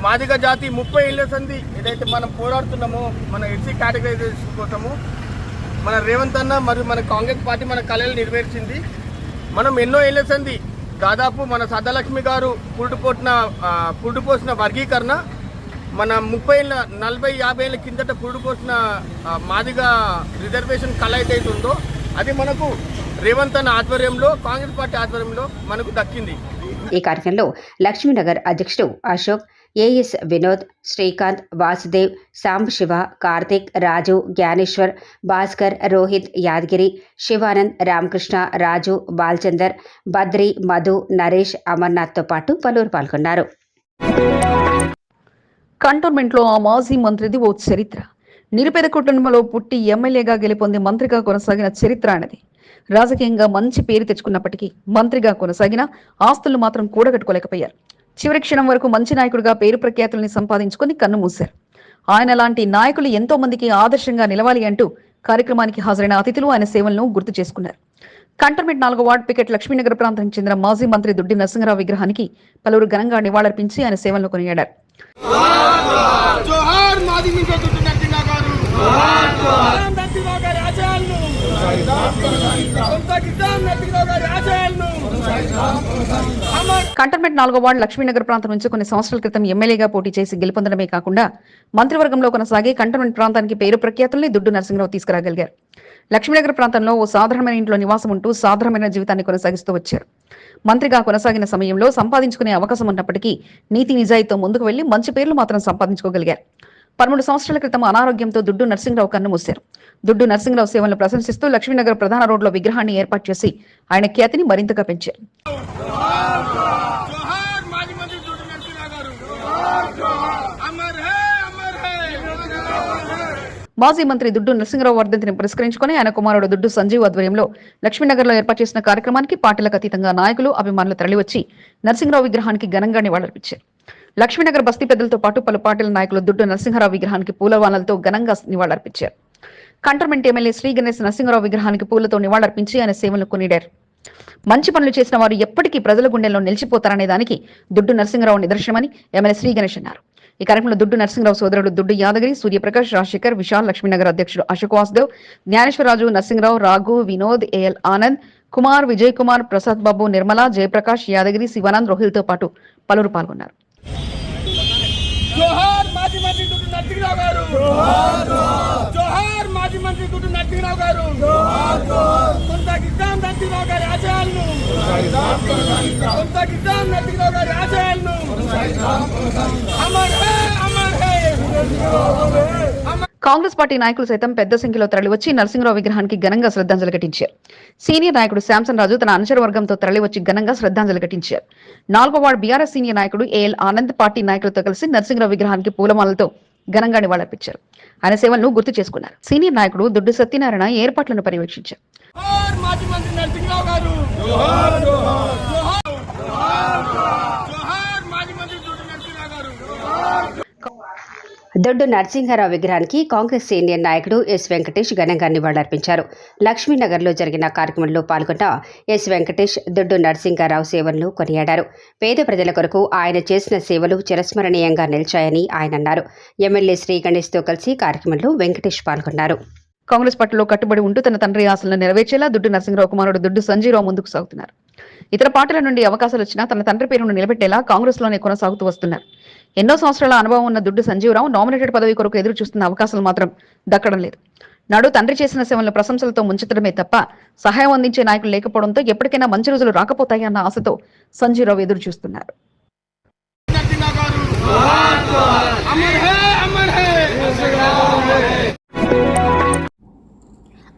మాదిగ జాతి 30 ఏళ్ల సంది ఏదైతే మనం పోరాడుతున్నామో మన ఎస్సీ కేటగరైజేషన్ కోసము మన రేవంత్ అన్న మరియు మన కాంగ్రెస్ పార్టీ మన కళలు నెరవేర్చింది. మనం ఎన్నో ఏళ్ల సంది దాదాపు మన సద్దలక్ష్మి గారు పురుడుపోసిన వర్గీకరణ మన 30 ఏళ్ళ 40-50 ఏళ్ళ కిందట పురుడుపోసిన మాదిగా రిజర్వేషన్ కళ అయితే ఉందో అది మనకు రేవంత్ అన్న ఆధ్వర్యంలో, కాంగ్రెస్ పార్టీ ఆధ్వర్యంలో మనకు దక్కింది. ఈ కార్యక్రమంలో లక్ష్మీనగర్ అధ్యక్షుడు అశోక్, ఏఎస్ వినోద్, శ్రీకాంత్, వాసుదేవ్, సాంబశివ, కార్తిక్, రాజు, జ్ఞానేశ్వర్, భాస్కర్, రోహిత్, యాదగిరి, శివానంద్, రామకృష్ణ, రాజు, బాల్చందర్, బద్రి, మధు, నరేష్, అమర్నాథ్తో పాటు పలువురు పాల్గొన్నారు. కంటోన్మెంట్లో ఆ మాజీ మంత్రిది ఓ చరిత్ర. నిరుపేద కుటుంబంలో పుట్టి ఎమ్మెల్యేగా గెలుపొంది మంత్రిగా కొనసాగిన చరిత్ర అనేది. రాజకీయంగా మంచి పేరు తెచ్చుకున్నప్పటికీ మంత్రిగా కొనసాగిన ఆస్తులు మాత్రం కూడగట్టుకోలేకపోయారు. చివరి క్షణం వరకు మంచి నాయకుడిగా పేరు ప్రఖ్యాతుల్ని సంపాదించుకుని కన్ను మూశారు. ఆయన లాంటి నాయకులు ఎంతో మందికి ఆదర్శంగా నిలవాలి అంటూ కార్యక్రమానికి హాజరైన అతిథులు ఆయన సేవలను గుర్తు చేసుకున్నారు. కంటోన్మెంట్ 4వ వార్డు పికెట్ లక్ష్మీనగర్ ప్రాంతానికి చెందిన మాజీ మంత్రి దుడ్డి నరసింహరావు విగ్రహానికి పలువురు ఘనంగా నివాళులర్పించి ఆయన సేవలను కొనియాడారు. కంటోన్మెంట్ 4వ వార్డు లక్ష్మీనగర్ ప్రాంతం నుంచి కొన్ని సంవత్సరాల క్రితం ఎమ్మెల్యేగా పోటీ చేసి గెలుపొందడమే కాకుండా మంత్రివర్గంలో కొనసాగి కంటోన్మెంట్ ప్రాంతానికి పేరు ప్రఖ్యాతుల్ని దుడ్డు నరసింహరావు తీసుకురాగలిగారు. లక్ష్మీనగర్ ప్రాంతంలో ఓ సాధారణమైన ఇంట్లో నివాసం ఉంటూ సాధారణమైన జీవితాన్ని కొనసాగిస్తూ వచ్చారు. మంత్రిగా కొనసాగిన సమయంలో సంపాదించుకునే అవకాశం ఉన్నప్పటికీ నీతి నిజాయితీతో ముందుకు వెళ్లి మంచి పేర్లు మాత్రం సంపాదించుకోగలిగారు. 13 సంవత్సరాల క్రితం అనారోగ్యంతో దుడ్డు నరసింహరావు కన్ను మూశారు. దుడ్డు నరసింహరావు సేవలను ప్రశంసిస్తూ లక్ష్మీనగర్ ప్రధాన రోడ్లో విగ్రహాన్ని ఏర్పాటు చేసి ఆయన ఖ్యాతిని మరింతగా పెంచారు. మాజీ మంత్రి దుడ్డు నరసింహరావు వర్ధంతిని పురస్కరించుకుని ఆయన కుమారుడు దుడ్డు సంజీవ్ ఆధ్వర్యంలో లక్ష్మీనగర్లో ఏర్పాటు చేసిన కార్యక్రమానికి పార్టీలకు అతీతంగా నాయకులు, అభిమానులు తరలివచ్చి నరసింహరావు విగ్రహానికి ఘనంగా నివాళులర్పించారు. లక్ష్మీనగర్ బస్తీ పెద్దలతో పాటు పలు పార్టీల నాయకులు దుడ్డు నరసింహరావు విగ్రహానికి పూలవానలతో ఘనంగా నివాళులర్పించారు. కంటోన్మెంట్ ఎమ్మెల్యే శ్రీ గణేష్ నరసింహరావు విగ్రహానికి పూలతో నివాళులర్పించి ఆయన సేవలను కొనియాడారు. మంచి పనులు చేసిన వారు ఎప్పటికీ ప్రజల గుండెల్లో నిలిచిపోతారనే దానికి దుడ్డు నరసింహరావు నిదర్శనమని ఎమ్మెల్యే శ్రీ గణేష్ అన్నారు. ఈ కార్యక్రమంలో దుడ్డు నరసింహరావు సోదరుడు దుడ్డు యాదగిరి, సూర్యప్రకాష్, రాజశేఖర్, విశాల్, లక్ష్మీనగర్ అధ్యక్షుడు అశోక్ వాసుదేవ్, జ్ఞానేశ్వరరాజు, నరసింహరావు, రాఘు, వినోద్, ఏఎల్ ఆనంద్, కుమార్, విజయ్ కుమార్, ప్రసాద్ బాబు, నిర్మల, జయప్రకాష్, యాదగిరి, శివానంద్, రోహిల్తో పాటు పలువురు పాల్గొన్నారు. జోహార్ మాజీ మంత్రి దుడ్డు నరసింహరావు గారు, జోహార్ మాజీ మంత్రి దుడ్డు నరసింహరావు గారు, కొనసాగిద్దాం నరసింహరావు గారి ఆశయాలను, కొనసాగిద్దాం నరసింహరావు గారి ఆశయాలను. అమర్ హే అమర్ హే. కాంగ్రెస్ పార్టీ నాయకులు సైతం పెద్ద సంఖ్యలో తరలివచ్చి నరసింహరావు విగ్రహానికి ఘనంగా శ్రద్ధాంజలి ఘటించారు. సీనియర్ నాయకుడు శాంసన్ రాజు తన అనుచర వర్గంతో తరలివచ్చి ఘనంగా శ్రద్ధాంజలి ఘటించారు. 4వ వార్డు బీఆర్ఎస్ సీనియర్ నాయకుడు ఏఎల్ ఆనంద్ పార్టీ నాయకులతో కలిసి నరసింహరావు విగ్రహానికి పూలమాలతో ఘనంగా నివాళులర్పించారు. ఆయన సేవలను గుర్తు చేసుకున్నారు. సీనియర్ నాయకుడు దుడ్డు సత్యనారాయణ ఏర్పాట్లను పర్యవేక్షించారు. మాజీ మంత్రి నరసింహరావు గారు, జోహార్ జోహార్ జోహార్ మాజీ మంత్రి దుడ్డు నరసింహరావు గారు. దొడ్డు నరసింహారావు విగ్రహానికి కాంగ్రెస్ సీనియర్ నాయకుడు ఎస్ వెంకటేష్ ఘనంగా నివాళులర్పించారు. లక్ష్మీనగర్లో జరిగిన కార్యక్రమంలో పాల్గొన్న ఎస్ వెంకటేష్ దొడ్డు నరసింహారావు సేవలను కొనియాడారు. పేద ప్రజల కొరకు ఆయన చేసిన సేవలు చిరస్మరణీయంగా నిలిచాయని ఆయన అన్నారు. ఎమ్మెల్యే శ్రీ గణేష్తో కలిసి కార్యక్రమంలో వెంకటేష్ పాల్గొన్నారు. కాంగ్రెస్ పార్టీలో కట్టుబడి ఉంటూ తన తండ్రి ఆశలను నెరవేర్చేలా దుడ్డు నరసింహరావు కుమారుడు దుడ్డు సంజీరావు ముందుకు సాగుతున్నారు. ఇతర పార్టీల నుండి అవకాశాలు వచ్చినా తన తండ్రి పేరును నిలబెట్టేలా కాంగ్రెస్ లోనే కొనసాగుతూ వస్తున్నారు. ఎన్నో సంవత్సరాల అనుభవం ఉన్న దుడ్డు సంజీవరావు నామినేటెడ్ పదవి కొరకు ఎదురు చూస్తున్న అవకాశాలు మాత్రం దక్కడం లేదు. నాడు తండ్రి చేసిన సేవలను ప్రశంసలతో ముంచడమే తప్ప సహాయం అందించే నాయకులు లేకపోవడంతో ఎప్పటికైనా మంచి రోజులు రాకపోతాయి అన్న ఆశతో సంజీవరావు ఎదురు చూస్తున్నారు.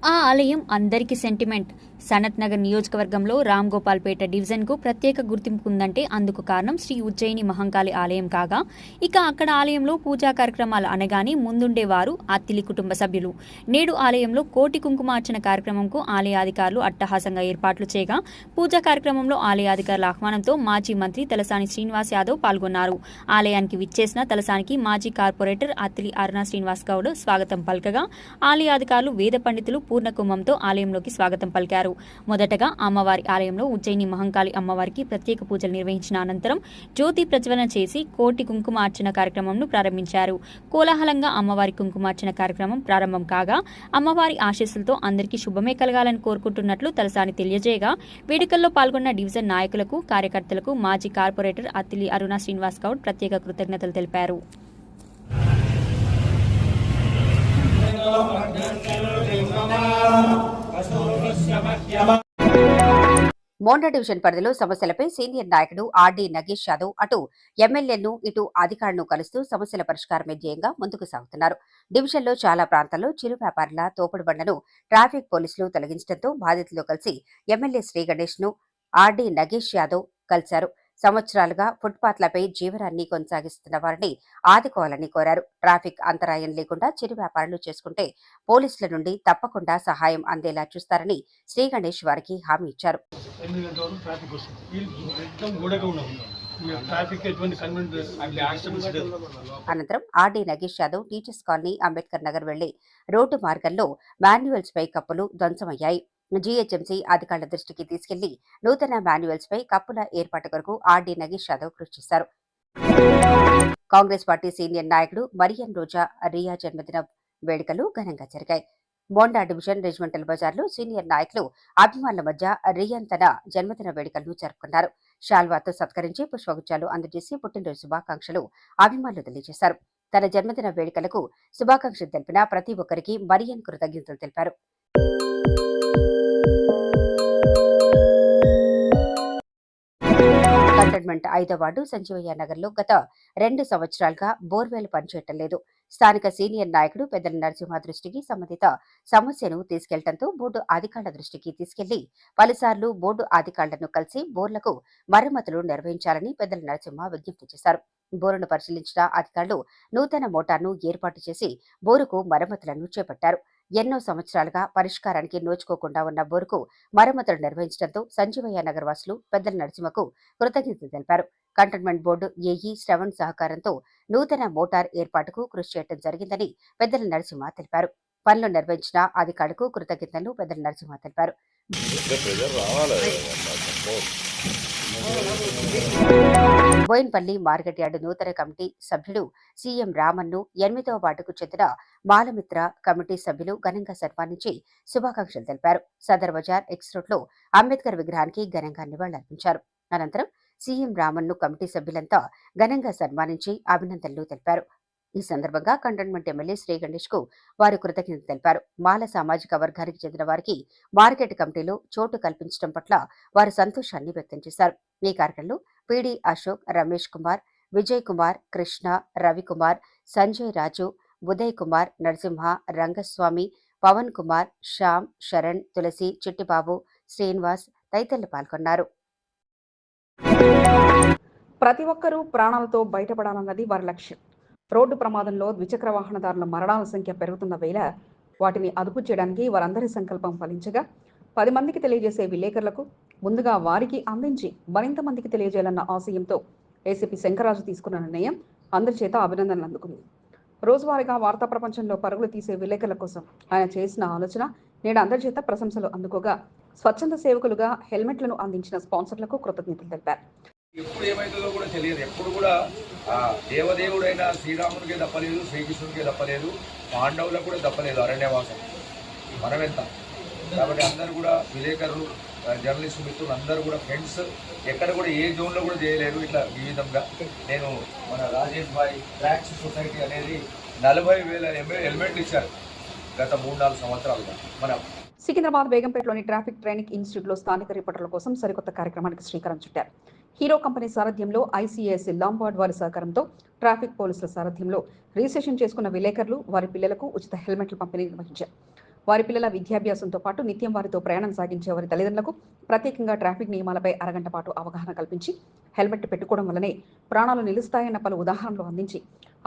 ఆ ఆలయం అందరికీ సెంటిమెంట్. సనత్ నగర్ నియోజకవర్గంలో రామ్ గోపాల్పేట డివిజన్కు ప్రత్యేక గుర్తింపు ఉందంటే అందుకు కారణం శ్రీ ఉజ్జయిని మహంకాళి ఆలయం కాగా, ఇక అక్కడ ఆలయంలో పూజా కార్యక్రమాలు అనగానే ముందుండేవారు అత్తిలి కుటుంబ సభ్యులు. నేడు ఆలయంలో కోటి కుంకుమార్చన కార్యక్రమంకు ఆలయాధికారులు అట్టహాసంగా ఏర్పాట్లు చేయగా, పూజా కార్యక్రమంలో ఆలయాధికారుల ఆహ్వానంతో మాజీ మంత్రి తలసాని శ్రీనివాస్ యాదవ్ పాల్గొన్నారు. ఆలయానికి విచ్చేసిన తలసానికి మాజీ కార్పొరేటర్ అత్తిలి అరుణ శ్రీనివాస్ గౌడ్ స్వాగతం పలకగా, ఆలయాధికారులు వేద పండితులు పూర్ణ కుంభంతో ఆలయంలోకి స్వాగతం పలికారు. మొదటగా అమ్మవారి ఆలయంలో ఉజ్జయిని మహంకాళి అమ్మవారికి ప్రత్యేక పూజలు నిర్వహించిన అనంతరం జ్యోతి ప్రజ్వలన చేసి కోటి కుంకుమార్చన కార్యక్రమంను ప్రారంభించారు. కోలాహలంగా అమ్మవారి కుంకుమార్చన కార్యక్రమం ప్రారంభం కాగా, అమ్మవారి ఆశీస్సులతో అందరికీ శుభమే కలగాలని కోరుకుంటున్నట్లు తలసాని తెలియజేయగా, వేడుకల్లో పాల్గొన్న డివిజన్ నాయకులకు, కార్యకర్తలకు మాజీ కార్పొరేటర్ అత్తిలి అరుణ శ్రీనివాస్ గౌడ్ ప్రత్యేక కృతజ్ఞతలు తెలిపారు. మోండా డివిజన్ పరిధిలో సమస్యలపై సీనియర్ నాయకుడు ఆర్డీ నగేష్ యాదవ్ అటు ఎమ్మెల్యేలను ఇటు అధికారులను కలుస్తూ సమస్యల పరిష్కారమే ధ్యేయంగా ముందుకు సాగుతున్నారు. డివిజన్లో చాలా ప్రాంతాల్లో చిరు వ్యాపారుల తోపుడు బండ్లను ట్రాఫిక్ పోలీసులు తొలగించడంతో బాధితులతో కలిసి ఎమ్మెల్యే శ్రీ గణేష్ ను ఆర్డీ నగేష్ యాదవ్ కలిశారు. సంవత్సరాలుగా ఫుట్పాత్లపై జీవనాన్ని కొనసాగిస్తున్న వారిని ఆదుకోవాలని కోరారు. ట్రాఫిక్ అంతరాయం లేకుండా చిరు వ్యాపారాలు చేసుకుంటే పోలీసుల నుండి తప్పకుండా సహాయం అందేలా చూస్తారని శ్రీ గణేష్ వారికి హామీ ఇచ్చారు. అనంతరం RD Nagesh Yadav teachers colony Ambedkar Nagar వెళ్లే రోడ్డు మార్గంలో మాన్యువల్స్ పై కప్పులు ధ్వంసమయ్యాయి. జీహెచ్ఎంసీ అధికారుల దృష్టికి తీసుకెళ్లి నూతన మాన్యువల్స్ పై కప్పుల ఏర్పాటు కొరకు ఆర్డీ నగేష్ యాదవ్ కృషి చేశారు. కాంగ్రెస్ పార్టీ సీనియర్ నాయకుడు మరియన్ రోజా రియా జన్మదిన వేడుకలు ఘనంగా జరిగాయి. మోండా డివిజన్ రెజిమెంటల్ బజార్లో సీనియర్ నాయకులు అభిమానుల మధ్య రియన్ తన జన్మదిన వేడుకలను జరుపుకున్నారు. షాల్వాతో సత్కరించి పుష్పగుచ్చాలు అందజేసి పుట్టినరోజు శుభాకాంక్షలు అభిమానులు తెలియజేశారు. తన జన్మదిన వేడుకలకు శుభాకాంక్షలు తెలిపిన ప్రతి ఒక్కరికి మరియన్ కృతజ్ఞతలు తెలిపారు. కంటోన్మెంట్ 5వ వార్డు సంజీవయ్య నగర్లో గత 2 సంవత్సరాలుగా బోర్వెల్ పనిచేయటం లేదు. స్థానిక సీనియర్ నాయకుడు పెద్దల నరసింహ దృష్టికి సంబంధిత సమస్యను తీసుకెళ్లడంతో బోర్డు అధికారుల దృష్టికి తీసుకెళ్లి పలుసార్లు బోర్డు అధికారులను కలిసి బోర్లకు మరమ్మతులు నిర్వహించాలని పెద్దల నరసింహ విజ్ఞప్తి చేశారు. బోరును పరిశీలించిన అధికారులు నూతన మోటార్ను ఏర్పాటు చేసి బోరుకు మరమ్మతులను చేపట్టారు. ఎన్నో సంవత్సరాలుగా పరిష్కారానికి నోచుకోకుండా ఉన్న బోరుకు మరమ్మతులు నిర్వహించడంతో సంజీవయ్య నగర్ వాసులు పెద్దల నరసింహకు కృతజ్ఞతలు తెలిపారు. కంటోన్మెంట్ బోర్డు ఏఈ శ్రవణ్ సహకారంతో నూతన మోటార్ ఏర్పాటుకు కృషి చేయడం జరిగిందని పెద్దల నరసింహ తెలిపారు. పనులు నిర్వహించిన అధికారులకు కృతజ్ఞతలు పెద్దల నరసింహ తెలిపారు. బోయిన్పల్లి మార్కెట్ యార్డు నూతన కమిటీ సభ్యుడు సీఎం రామన్ను 8వ వార్డుకు చెందిన మాలమిత్ర కమిటీ సభ్యులు ఘనంగా సన్మానించి శుభాకాంక్షలు తెలిపారు. సదర్ బజార్ ఎక్స్ రోడ్లో అంబేద్కర్ విగ్రహానికి ఘనంగా నివాళులర్పించారు. అనంతరం సీఎం రామన్ను కమిటీ సభ్యులంతా ఘనంగా సన్మానించి అభినందనలు తెలిపారు. ఈ సందర్భంగా కంటోన్మెంట్ ఎమ్మెల్యే శ్రీ గణేష్ కు వారు కృతజ్ఞతలు తెలిపారు. మాల సామాజిక వర్గానికి చెందిన వారికి మార్కెట్ కమిటీలో చోటు కల్పించడం పట్ల వారు సంతోషాన్ని వ్యక్తం చేశారు. ఈ కార్యక్రమంలో పీడీ అశోక్, రమేష్ కుమార్, విజయ్ కుమార్, కృష్ణ, రవికుమార్, సంజయ్ రాజు, ఉదయ్ కుమార్, నరసింహ, రంగస్వామి, పవన్ కుమార్, శ్యామ్, శరణ్, తులసి, చిట్టిబాబు, శ్రీనివాస్ తదితరులు పాల్గొన్నారు. ప్రతి ఒక్కరూ ప్రాణాలతో బయటపడాలన్నది వారి లక్ష్యం. రోడ్డు ప్రమాదంలో ద్విచక్ర వాహనదారుల మరణాల సంఖ్య పెరుగుతున్న వేళ వాటిని అదుపు చేయడానికి వారందరి సంకల్పం ఫలించగా 10 మందికి తెలియజేసే విలేకరులకు ముందుగా వారికి అందించి మరింత మందికి తెలియజేయాలన్న ఆశయంతో ఏసీపీ శంకరాజు తీసుకున్న నిర్ణయం అందరి చేత అభినందనలు అందుకుంది. రోజువారీగా వార్తా ప్రపంచంలో పరుగులు తీసే విలేకరుల కోసం ఆయన చేసిన ఆలోచన నేడు అందరి చేత ప్రశంసలు అందుకోగా స్వచ్ఛంద సేవకులుగా హెల్మెట్లను అందించిన స్పాన్సర్లకు కృతజ్ఞతలు తెలిపారు. ఎప్పుడు ఏమైతుందో కూడా తెలియదు. ఎప్పుడు కూడా దేవదేవుడైన శ్రీరాముడికే తప్పలేదు, శ్రీకృష్ణుడికే తప్పలేదు, పాండవులకు కూడా తప్పలేదు అరణ్యవాసం. మనమెంత కాబట్టి అందరూ కూడా విలేకరులు, జర్నలిస్టు మిత్రులు అందరూ కూడా ఫ్రెండ్స్ ఎక్కడ కూడా ఏ జోన్లో కూడా చేయలేరు. ఇట్లా ఈ విధంగా నేను మన రాజేష్ భాయ్ ట్రాక్స్ సొసైటీ అనేది 40,000 హెల్మెట్లు ఇచ్చారు గత 3-4 సంవత్సరాలుగా. మన సికింద్రాబాద్ బేగంపేటలోని ట్రాఫిక్ ట్రైనింగ్ ఇన్స్టిట్యూట్లో స్థానిక రిపోర్టర్ల కోసం సరికొత్త కార్యక్రమానికి శ్రీకారం చుట్టారు. హీరో కంపెనీ సారథ్యంలో ఐసీఏఎస్ లాంబార్డ్ వారి సహకారంతో ట్రాఫిక్ పోలీసుల సారథ్యంలో రిజిస్ట్రేషన్ చేసుకున్న విలేకరులు వారి పిల్లలకు ఉచిత హెల్మెట్ల పంపిణీ నిర్వహించారు. వారి పిల్లల విద్యాభ్యాసంతో పాటు నిత్యం వారితో ప్రయాణం సాగించే వారి తల్లిదండ్రులకు ప్రత్యేకంగా ట్రాఫిక్ నియమాలపై అరగంట పాటు అవగాహన కల్పించి హెల్మెట్ పెట్టుకోవడం వల్లనే ప్రాణాలు నిలుస్తాయన్న పలు ఉదాహరణలు అందించి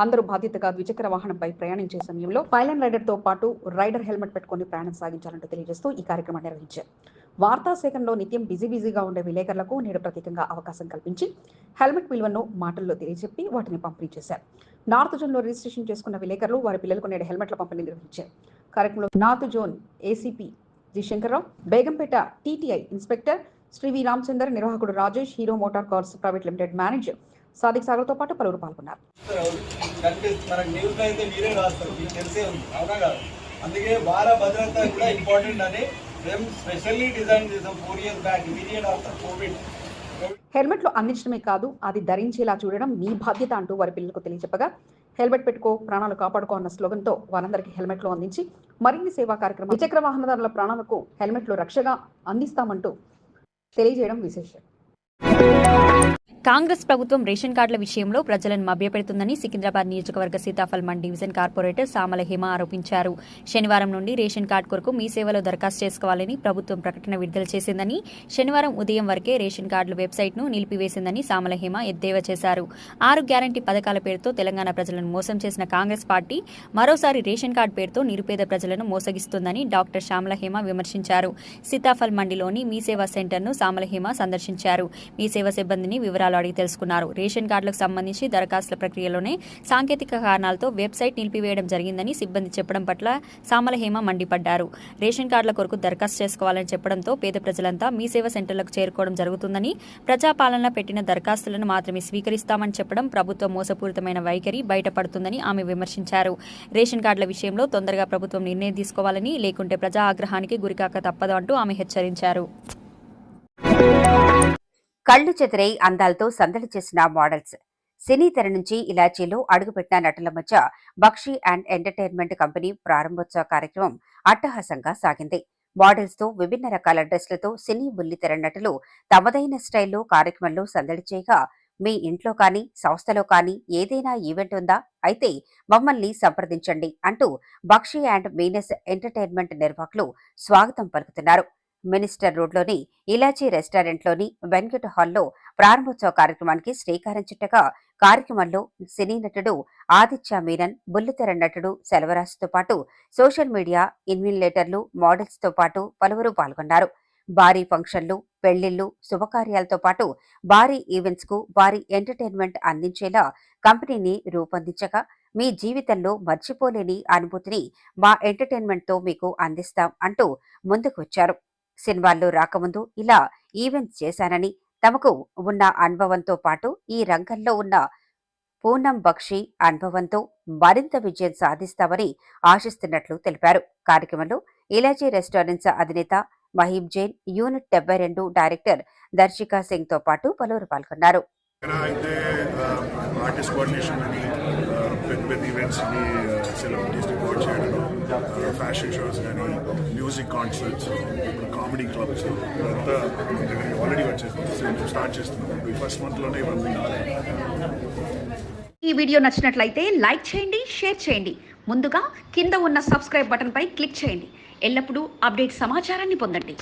అందరూ బాధ్యతగా ద్విచక్ర వాహనంపై ప్రయాణించే సమయంలో పైలట్ రైడర్ తో పాటు రైడర్ హెల్మెట్ పెట్టుకుని ప్రయాణం సాగించాలంటూ తెలియజేస్తూ ఈ కార్యక్రమాన్ని నిర్వహించారు. వార్తా సేకరణలో నిత్యం బిజీగా ఉండే విలేకరులకు నేడు ప్రత్యేకంగా అవకాశం కల్పించి హెల్మెట్ విలువను మాటల్లో తెలియజెప్పి వాటిని పంపిణీ చేశారు. నార్త్ జోన్ లో రిజిస్ట్రేషన్ చేసుకున్న విలేకరులు వారి పిల్లలకు నేడు హెల్మెట్ల పంపిణీ నిర్వహించారు. కార్యక్రమంలో north zone ACP G Shankarrao, Begumpet TTI inspector Shri V Ramachandar, నిర్వాహకుడు Rajesh, Hero Motor Cars private limited manager Sadiq Sagar తో పాటు పలువురు పాల్గొన్నారు. అందుకే వార భద్రత కూడా ఇంపార్టెంట్ అని మేము స్పెషల్లీ డిజైన్ చేసాం 4 years back immediate after Covid. హెల్మెట్లు అందించడమే కాదు అది ధరించేలా చూడడం మీ బాధ్యత అంటూ వారి పిల్లలకు తెలియజెప్పగా హెల్మెట్ పెట్టుకో ప్రాణాలు కాపాడుకో అన్న స్లోగన్తో వారందరికీ హెల్మెట్లు అందించి మరిన్ని సేవా కార్యక్రమం ద్విచక్ర వాహనదారుల ప్రాణాలకు హెల్మెట్లు రక్షగా అందిస్తామంటూ తెలియజేయడం విశేషం. కాంగ్రెస్ ప్రభుత్వం రేషన్ కార్డుల విషయంలో ప్రజలను మభ్యపెడుతుందని సికింద్రాబాద్ నియోజకవర్గ సీతాఫల్ మండి డివిజన్ కార్పొరేటర్ సామల హేమ ఆరోపించారు. శనివారం నుండి రేషన్ కార్డు కొరకు మీ సేవలో దరఖాస్తు చేసుకోవాలని ప్రభుత్వం ప్రకటన విడుదల చేసిందని, శనివారం ఉదయం వరకే రేషన్ కార్డుల వెబ్సైట్ను నిలిపివేసిందని సామల హేమ ఎద్దేవా చేశారు. 6 గ్యారంటీ పథకాల పేరుతో తెలంగాణ ప్రజలను మోసం చేసిన కాంగ్రెస్ పార్టీ మరోసారి రేషన్ కార్డు పేరుతో నిరుపేద ప్రజలను మోసగిస్తోందని డాక్టర్ శ్యామల హేమ విమర్శించారు. సీతాఫల్ మండిలోని మీ సేవా సెంటర్ను సామల హేమ సందర్శించారు. మీ సేవా సిబ్బందిని వివరాలు అడిగి తెలుసుకున్నారు. రేషన్ కార్డులకు సంబంధించి దరఖాస్తుల ప్రక్రియలోనే సాంకేతిక కారణాలతో వెబ్సైట్ నిలిపివేయడం జరిగిందని సిబ్బంది చెప్పడం పట్ల సామల హేమ మండిపడ్డారు. రేషన్ కార్డుల కొరకు దరఖాస్తు చేసుకోవాలని చెప్పడంతో పేద ప్రజలంతా మీ సేవా సెంటర్లకు చేరుకోవడం జరుగుతుందని, ప్రజాపాలన పెట్టిన దరఖాస్తులను మాత్రమే స్వీకరిస్తామని చెప్పడం ప్రభుత్వ మోసపూరితమైన వైఖరి బయటపడుతుందని ఆమె విమర్శించారు. రేషన్ కార్డుల విషయంలో తొందరగా ప్రభుత్వం నిర్ణయం తీసుకోవాలని, లేకుంటే ప్రజా ఆగ్రహానికి గురికాక తప్పదు అంటూ ఆమె హెచ్చరించారు. కళ్లు చెదిరై అందాలతో సందడి చేసిన మోడల్స్. సినీ తెర నుంచి ఇలాచీలో అడుగుపెట్టిన నటుల మధ్య బక్షి అండ్ ఎంటర్టైన్మెంట్ కంపెనీ ప్రారంభోత్సవ కార్యక్రమం అట్టహాసంగా సాగింది. మోడల్స్ తో విభిన్న రకాల డ్రెస్లతో సినీ బుల్లితెర నటులు తమదైన స్టైల్లో కార్యక్రమంలో సందడి చేయగా, మీ ఇంట్లో కానీ సంస్థలో కానీ ఏదైనా ఈవెంట్ ఉందా? అయితే మమ్మల్ని సంప్రదించండి అంటూ బక్షి అండ్ మీనస్ ఎంటర్టైన్మెంట్ నిర్వాహకులు స్వాగతం పలుకుతున్నారు. మినిస్టర్ రోడ్లోని ఇలాచీ రెస్టారెంట్లోని వెంకట్ హాల్లో ప్రారంభోత్సవ కార్యక్రమానికి శ్రీకారం చుట్టగా, కార్యక్రమంలో సినీ నటుడు ఆదిత్య మీనన్, బుల్లితెర నటుడు సెల్వరాజ్తో పాటు సోషల్ మీడియా ఇన్విలేటర్లు, మోడల్స్తో పాటు పలువురు పాల్గొన్నారు. భారీ ఫంక్షన్లు, పెళ్లిళ్లు, శుభకార్యాలతో పాటు భారీ ఈవెంట్స్ కు భారీ ఎంటర్టైన్మెంట్ అందించేలా కంపెనీని రూపొందించగా, మీ జీవితంలో మర్చిపోలేని అనుభూతిని మా ఎంటర్టైన్మెంట్ తో మీకు అందిస్తాం అంటూ ముందుకు వచ్చారు. సినిమాల్లో రాకముందు ఇలా ఈవెంట్స్ చేశానని, తమకు ఉన్న అనుభవంతో పాటు ఈ రంగంలో ఉన్న పూనం బక్షి అనుభవంతో మరింత విజయం సాధిస్తామని ఆశిస్తున్నట్లు తెలిపారు. కార్యక్రమంలో ఇలాజీ రెస్టారెంట్స్ అధినేత మహీబ్ జైన్, యూనిట్ 72 డైరెక్టర్ దర్శికా సింగ్ తో పాటు పలువురు పాల్గొన్నారు. అయితే ఆర్టిస్ట్ కోఆర్డినేషన్ అని పెద్ద పెద్ద ఈవెంట్స్ని సెలబ్రిటీస్ని కోఆర్డ్ చేయడం, ఫ్యాషన్ షోస్ కానీ, మ్యూజిక్ కాన్సర్ట్స్, ఇప్పుడు కామెడీ క్లబ్స్ ఇదంతా ఆల్రెడీ వచ్చేసి స్టార్ట్ చేస్తున్నాం. ఈ ఫస్ట్ మంత్లోనే ఇవన్నీ. ఈ వీడియో నచ్చినట్లయితే లైక్ చేయండి, షేర్ చేయండి. ముందుగా కింద ఉన్న సబ్స్క్రైబ్ బటన్పై క్లిక్ చేయండి. ఎల్లప్పుడూ అప్డేట్ సమాచారాన్ని పొందండి.